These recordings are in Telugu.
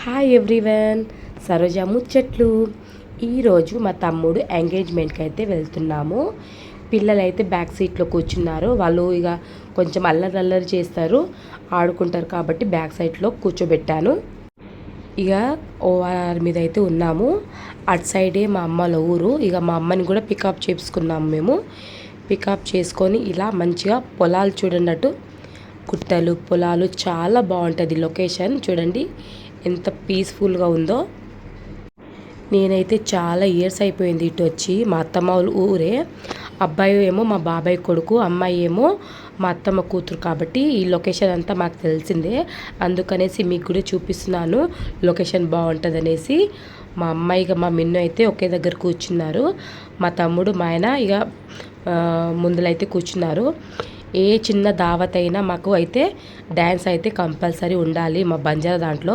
హాయ్ ఎవ్రీవన్, సరోజ ముచ్చట్లు. ఈరోజు మా తమ్ముడు ఎంగేజ్మెంట్కి అయితే వెళ్తున్నాము. పిల్లలు అయితే బ్యాక్ సీట్లో కూర్చున్నారు. వాళ్ళు ఇక కొంచెం అల్లరి చేస్తారు, ఆడుకుంటారు కాబట్టి బ్యాక్ సైడ్లో కూర్చోబెట్టాను. ఇక ఓఆర్ మీద అయితే ఉన్నాము. అటు సైడే మా అమ్మల ఊరు. ఇక మా అమ్మని కూడా పికప్ చేసుకున్నాము. మేము పికప్ చేసుకొని ఇలా మంచిగా పొలాలు చూడన్నట్టు, గుట్టలు పొలాలు చాలా బాగుంటుంది లొకేషన్. చూడండి ఎంత పీస్ఫుల్గా ఉందో. నేనైతే చాలా ఇయర్స్ అయిపోయింది ఇటు వచ్చి. మా అత్తమ్మ ఊరే. అబ్బాయి ఏమో మా బాబాయ్ కొడుకు, అమ్మాయి ఏమో మా అత్తమ్మ కూతురు. కాబట్టి ఈ లొకేషన్ అంతా మాకు తెలిసిందే, అందుకనేసి మీకు కూడా చూపిస్తున్నాను. లొకేషన్ బాగుంటుంది అనేసి. మా అమ్మాయిగా మా మిన్ను అయితే ఒకే దగ్గర కూర్చున్నారు. మా తమ్ముడు మా ఆయన ఇక ముందులైతే కూర్చున్నారు. ఏ చిన్న దావత్ అయినా మాకు అయితే డ్యాన్స్ అయితే కంపల్సరీ ఉండాలి మా బంజారా దాంట్లో.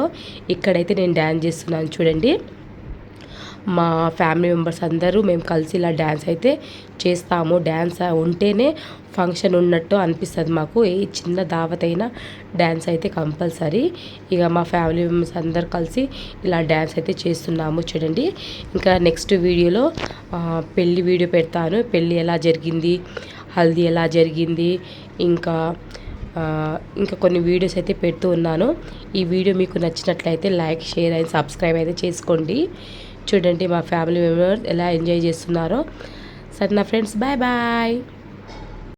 ఇక్కడైతే నేను డ్యాన్స్ చేస్తున్నాను చూడండి. మా ఫ్యామిలీ మెంబర్స్ అందరూ మేము కలిసి ఇలా డ్యాన్స్ అయితే చేస్తాము. డ్యాన్స్ ఉంటేనే ఫంక్షన్ ఉన్నట్టు అనిపిస్తుంది మాకు. ఏ చిన్న దావత్ అయినా డ్యాన్స్ అయితే కంపల్సరీ. ఇక మా ఫ్యామిలీ మెంబర్స్ అందరు కలిసి ఇలా డ్యాన్స్ అయితే చేస్తున్నాము చూడండి. ఇంకా నెక్స్ట్ వీడియోలో పెళ్ళి వీడియో పెడతాను. పెళ్ళి ఎలా జరిగింది, హల్దీ ఎలా జరిగింది, ఇంకా కొన్ని వీడియోస్ అయితే పెడుతూ ఉన్నాను. ఈ వీడియో మీకు నచ్చినట్లయితే లైక్, షేర్ అండ్ సబ్స్క్రైబ్ అయితే చేసుకోండి. చూడండి మా ఫ్యామిలీ మెంబర్స్ ఎలా ఎంజాయ్ చేస్తున్నారో. సరే నా ఫ్రెండ్స్, బాయ్ బాయ్.